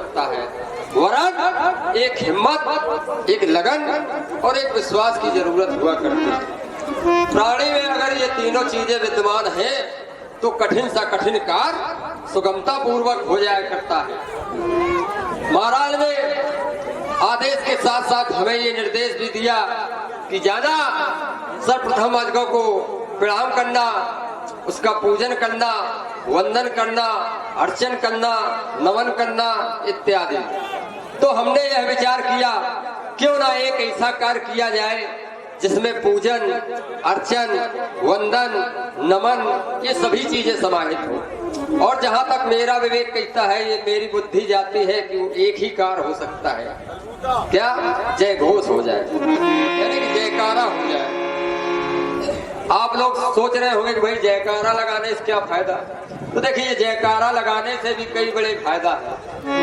सकता है, वरन एक हिम्मत, एक लगन और एक विश्वास की जरूरत हुआ करती है। प्राणी में अगर ये तीनों चीजें विद्यमान हैं तो कठिन सा कठिन कार्य सुगमता पूर्वक हो जाया करता है। महाराज ने आदेश के साथ साथ हमें ये निर्देश भी दिया कि जाना सर्वप्रथम अजगौ को प्रणाम करना, उसका पूजन करना, वंदन करना, अर्चन करना, नमन करना इत्यादि। तो हमने यह विचार किया क्यों ना एक ऐसा कार्य किया जाए जिसमें पूजन, अर्चन, वंदन, नमन ये सभी चीजें समाहित हो। और जहां तक मेरा विवेक कहता है, ये मेरी बुद्धि जाती है कि एक ही कार्य हो सकता है, क्या जय घोष हो जाए, यानी कि जयकारा हो जाए। आप लोग सोच रहे होंगे कि भाई जयकारा लगाने से क्या फायदा, तो देखिए जयकारा लगाने से भी कई बड़े फायदा है।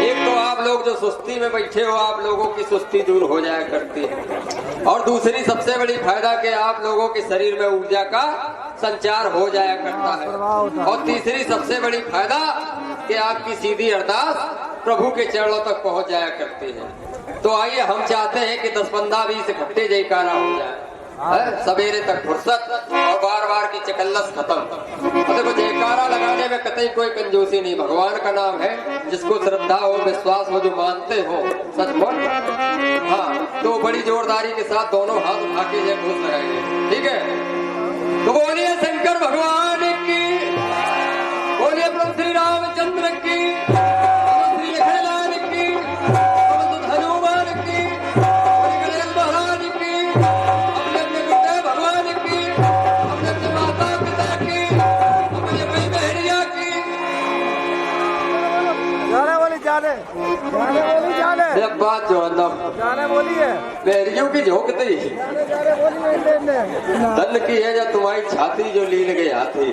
एक तो आप लोग जो सुस्ती में बैठे हो, आप लोगों की सुस्ती दूर हो जाया करती है, और दूसरी सबसे बड़ी फायदा कि आप लोगों के शरीर में ऊर्जा का संचार हो जाया करता है, और तीसरी सबसे बड़ी फायदा कि आपकी सीधी अरदास प्रभु के चरणों तक पहुंच जाया करती है। तो आइए हम चाहते हैं कि 10-15-20 इकट्ठे जयकारा हो जाए, सवेरे तक फुर्सत और बार बार की चकल्लस खत्म। देखो जयकारा लगाने में कतई कोई कंजूसी नहीं, भगवान का नाम है, जिसको श्रद्धा और विश्वास हो, जो मानते हो सचमुच, हाँ तो बड़ी जोरदारी के साथ दोनों हाथ उठा के जय घोष लगाएंगे, ठीक है। तो बोलिए शंकर भगवान की, बोलिए प्रभु श्री रामचंद्र की, श्री लखनलाल की, हनुमान की, गणेश महाराज की, अपने गुरुदेव भगवान की, अपने माता पिता की, अपने भाई बहनिया की। जब बात जो बोलिए मेरियों की झोंकती धन की है, जब तुम्हारी छाती जो लील गई हाथी।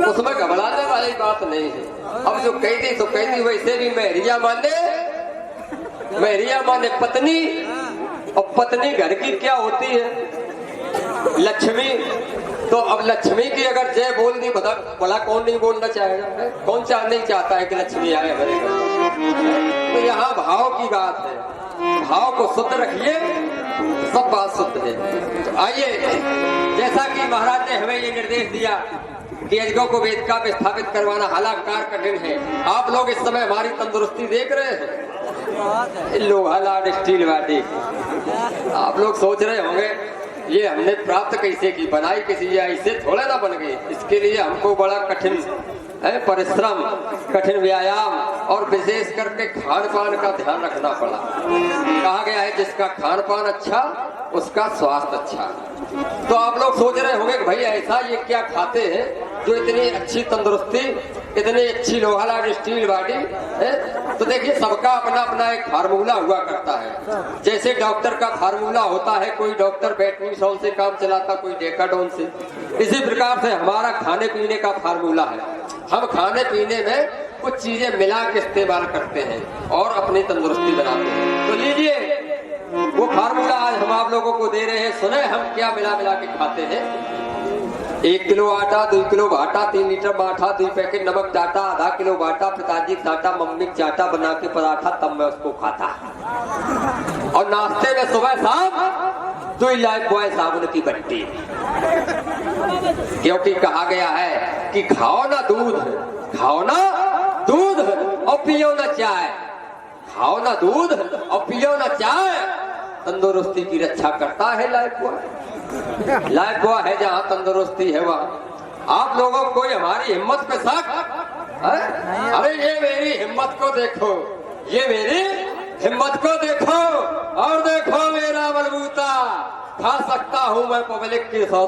उसमें घबराने वाली बात नहीं है। अब जो कहती तो कहती, वैसे भी महरिया माने पत्नी, और पत्नी घर की क्या होती है, लक्ष्मी। तो अब लक्ष्मी की अगर जय बोल दी, भला कौन नहीं बोलना चाहेगा, कौन नहीं चाहता है कि लक्ष्मी आए हमारे घर। तो यहाँ भाव की बात है, भाव को शुद्ध रखिए, सब बात शुद्ध है। तो आइए, जैसा कि महाराज ने हमें ये निर्देश दिया कि अजगौ को वेदिका पे स्थापित करवाना हालांकि कार्य कठिन है। आप लोग इस समय हमारी तंदुरुस्ती देख रहे हैं, लोहा लाड स्टील वाटी, आप लोग सोच रहे होंगे ये हमने प्राप्त कैसे की, बनाई किसी, ऐसे थोड़ा ना बन गई। इसके लिए हमको बड़ा कठिन परिश्रम, कठिन व्यायाम और विशेष करके खान पान का ध्यान रखना पड़ा। कहा गया है जिसका खान पान अच्छा उसका स्वास्थ्य अच्छा। तो आप लोग सोच रहे होंगे कि भाई ऐसा ये क्या खाते हैं जो इतनी अच्छी तंदुरुस्ती, इतनी अच्छी लोहा स्टील बॉडी है। तो देखिए सबका अपना अपना एक फार्मूला हुआ करता है। जैसे डॉक्टर का फार्मूला होता है, कोई डॉक्टर बैटनीसॉल से काम चलाता, कोई डेकाडोन से। इसी प्रकार से हमारा खाने पीने का फार्मूला है। हम खाने पीने में कुछ चीजें मिला के इस्तेमाल करते हैं और अपनी तंदुरुस्ती बनाते हैं। तो लीजिए वो फार्मूला आज हम आप लोगों को दे रहे हैं। सुने हम क्या मिला मिला के खाते हैं। 1 किलो आटा, 2 किलो भाटा, 3 लीटर माठा, 2 पैकेट नमक डाटा, आधा किलो बाटा, पिताजी चाटा, मम्मी चाटा बना के पराठा, तब मैं उसको खाता। और नाश्ते में सुबह शाम 2 लाइफ बॉय साबुन की बट्टी, क्योंकि कहा गया है कि खाओ ना दूध, खाओ ना दूध और पियो ना चाय, खाओ ना दूध और पियो ना चाय। तंदुरुस्ती की रक्षा करता है लाइफ बॉय। लाइफ बॉय है जहाँ तंदुरुस्ती है वहाँ। आप लोगों को हमारी हिम्मत पे शक है? अरे ये मेरी हिम्मत को देखो, ये मेरी हिम्मत को देखो, और देखो मेरा बलबूता, खा सकता हूँ मैं पब्लिक की 100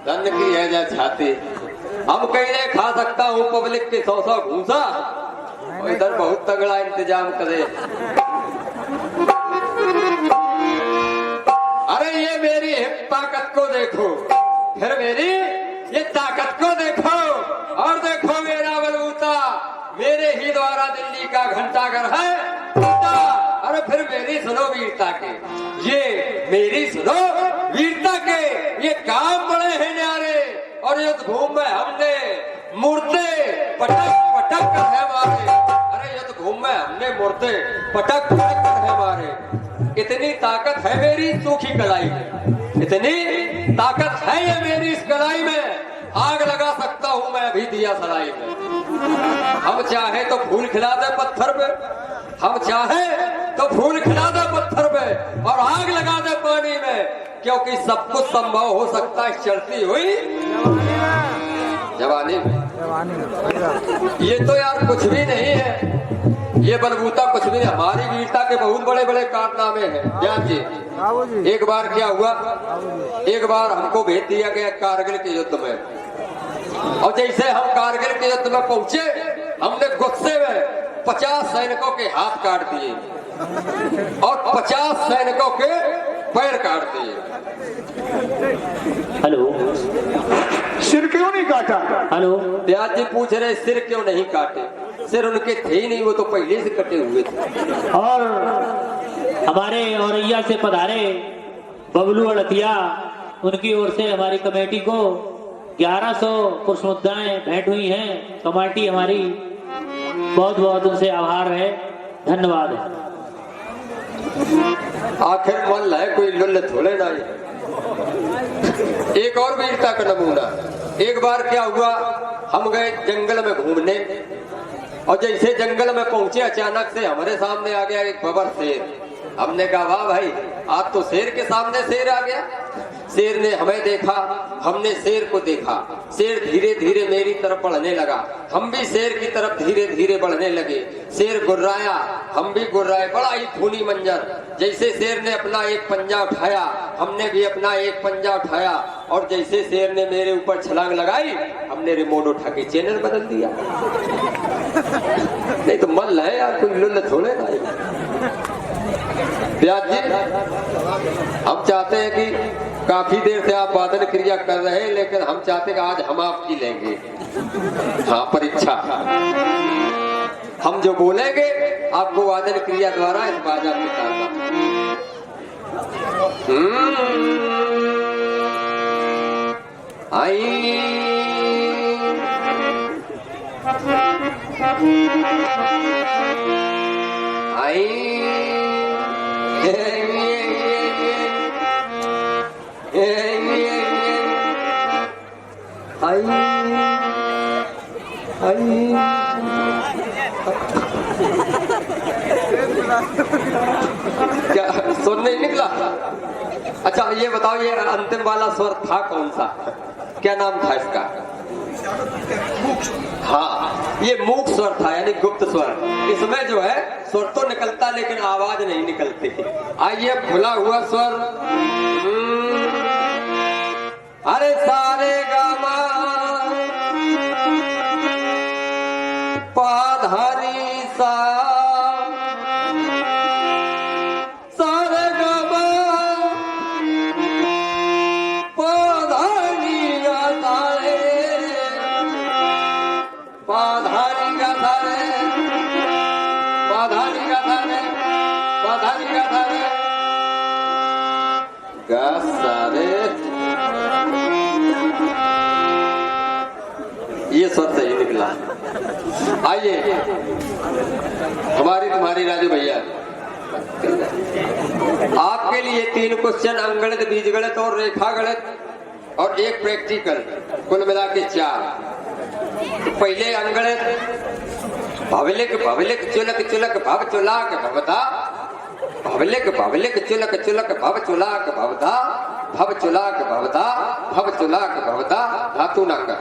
धन की है जा छाती। हम कहीं खा सकता हूँ पब्लिक के 100 घूसा, और इधर बहुत तगड़ा इंतजाम करे। अरे ये मेरी ताकत को देखो, फिर मेरी ये ताकत को देखो, और देखो मेरा बलबूता, मेरे ही द्वारा दिल्ली का घंटाघर है। अरे फिर मेरी सुनो वीरता के, ये मेरी सुनो वीरता के, ये काम युद्ध भूमि में हमने मुर्दे पटक पटक कर है मारे। अरे युद्ध भूमि में हमने मुर्दे पटक पटक कर है मारे। इतनी ताकत है मेरी सूखी कलाई में, इतनी ताकत है ये मेरी इस कलाई में, आग लगा सकता हूं मैं अभी दिया सलाई में। हम चाहे तो फूल खिला दे पत्थर पे, हम चाहे तो फूल खिला दे पत्थर पे और आग लगा दे पानी में, क्योंकि सब कुछ संभव हो सकता है चलती हुई जवानी में। ये तो यार कुछ भी नहीं है, ये बलबूता कुछ भी नहीं। हमारी वीरता के बहुत बड़े बड़े कारनामे हैं ज्ञान जी। एक बार क्या हुआ, एक बार हमको भेज दिया गया कारगिल के युद्ध में, और जैसे हम कारगिल के युद्ध में पहुंचे, हमने गुस्से में 50 सैनिकों के हाथ काट दिए और 50 सैनिकों के पैर काट दिए। हेलो, सिर क्यों नहीं काटा? हेलो, ब्याज जी पूछ रहे सिर क्यों नहीं काटे? सिर उनके थे ही नहीं, वो तो पहले से कटे हुए थे। और हमारे औरैया से पधारे बबलू अड़तिया, उनकी ओर से हमारी कमेटी को 1100 पुष्प मुद्राएं भेंट हुई हैं। कमेटी हमारी बहुत बहुत उनसे आभार है, धन्यवाद है। आखिर मन है कोई लुल्ल थोड़े ना। एक और वीरता का नमूना, एक बार क्या हुआ, हम गए जंगल में घूमने, और जैसे जंगल में पहुंचे अचानक से हमारे सामने आ गया एक बबर शेर। हमने कहा वाह भाई, आज तो शेर के सामने शेर आ गया। शेर ने हमें देखा, हमने शेर को देखा। शेर धीरे धीरे मेरी तरफ बढ़ने लगा, हम भी शेर की तरफ धीरे धीरे बढ़ने लगे। शेर गुर्राया, हम भी गुर्राए। बड़ा ही खूनी मंजर। जैसे शेर ने अपना एक पंजा उठाया, हमने भी अपना एक पंजा उठाया, और जैसे शेर ने मेरे ऊपर छलांग लगाई, हमने रिमोट उठा के चैनल बदल दिया। नहीं तो मन है यार, कोई लुल्ल थोड़े ना। ब्याज जी, हम चाहते हैं कि काफी देर से आप वादन क्रिया कर रहे हैं, लेकिन हम चाहते हैं कि आज हम आपकी लेंगे। हाँ, परीक्षा। हम जो बोलेंगे आपको वादन क्रिया द्वारा इस बाजा में करना। आई आई क्या सुन नहीं निकला? अच्छा ये बताओ, ये अंतिम वाला स्वर था कौन सा? क्या नाम था इसका? हाँ, ये मूक स्वर था, यानी गुप्त स्वर। इसमें जो है स्वर तो निकलता लेकिन आवाज नहीं निकलती। आइए खुला हुआ स्वर। अरे सारे गामा पाधारी सा, सारे गामा पाधारी गा सारे, पाधारी गा सारे, पाधारी गा सारे, पाधारी गा सारे, गा सारे। ये स्वर सही निकला। आइए हमारी तुम्हारी राजू भैया, आपके लिए 3 क्वेश्चन, अंगणित, बीजगणित और रेखा गणित, और 1 प्रैक्टिकल, कुल मिला के 4। तो पहले अंगणित। भवलिक भवलिक चुलक चुलक भव चुलाक भवता, भवलिक भवलिक चुलक चुलक भव चुलाक भवता, भव चुलाक भवता, भव चुलाक भवता। धातु न कर।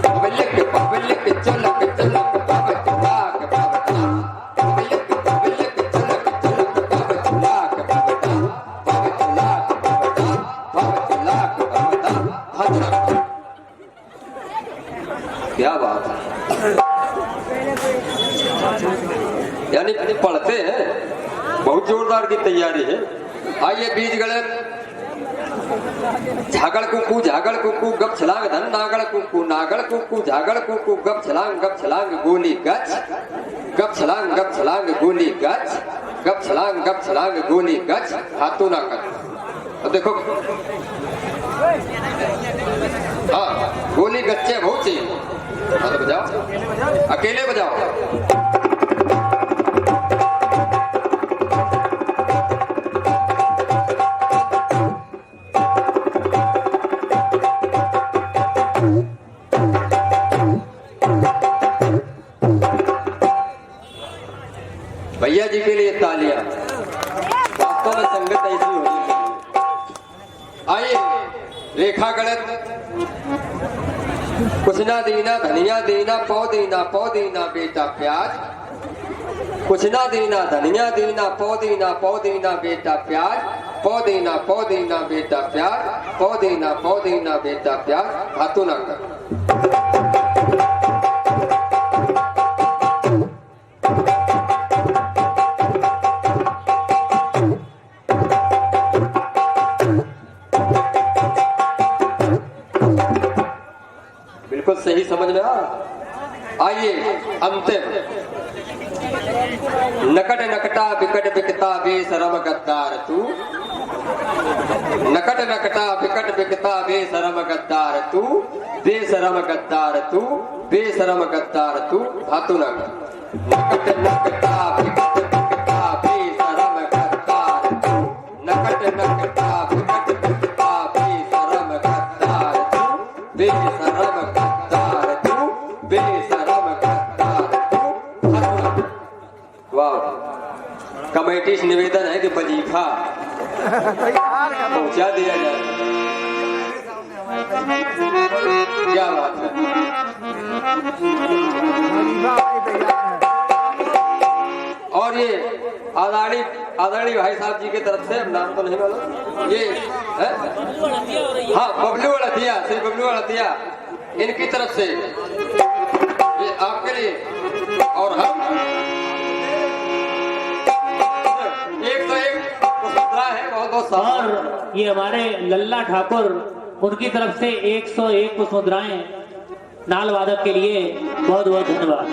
भवलिक भवलिक चुलक चुलक भव चुलाक भवता, भवलिक भवलिक चुलक चुलक भव चुलाक भवता, भव चुलाक भवता, भव चुलाक भवता। धातु। क्या बात है, यानी पढ़ते हैं, बहुत जोरदार की तैयारी है। आइए बीज गणित। झागड़ कुकू झागड़ कुकू गप छलांग धन नागड़ कुकू, नागड़ कुकू झागड़ कुकू गप छलांग गोली गच, गप छलांग गोली गच, गप छलांग गोली गच। हाथों ना कर। अब देखो, हाँ बोली गच्चे बहुत चाहिए, तो बजाओ, अकेले बजाओ। भैया जी के लिए तालियां। वास्तव में संगत ऐसी होनी चाहिए। आइए, रेखा गलत, कुछ ना दीना धनिया दीना पौ दीना बेटा प्याज, कुछ ना दीना धनिया दीना पौ दीना बेटा प्याज, पौ दीना बेटा प्याज, पौ दीना बेटा प्याज, हाथों ना कर। बिल्कुल सही समझ में आ। आइए अंतिम, नकट नकटा बिकट बिकता बेशरम गद्दार तू, नकट नकटा बिकट बिकता बेशरम गद्दार तू, बेशरम गद्दार तू, बेशरम गद्दार तू, हाथों ना कर। नकट नकटा बिकट बिकता बेशरम गद्दार तू, नकट नकटा बिकट बिकता बेशरम गद्दार तू, बेशरम गद्दार तू, बेशरम गद्दार तू, हाथों ना कर। वाह, कमेटी से निवेदन है कि वजीफा पहुंचा दिया जाए। क्या बात है। और ये आदरणीय भाई साहब जी की तरफ से, नाम तो नहीं मालूम, ये है? हाँ, बबलू अड़तिया, श्री बबलू अड़तिया, इनकी तरफ से ये आपके लिए। और हम 101 है, बहुत बहुत और ये हमारे लल्ला ठाकुर, उनकी तरफ से 101 पुष्प मुद्राएं नाल वादक के लिए बहुत बहुत धन्यवाद।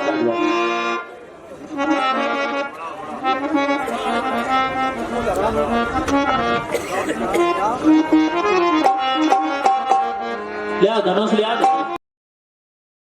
ले धनुष लिया।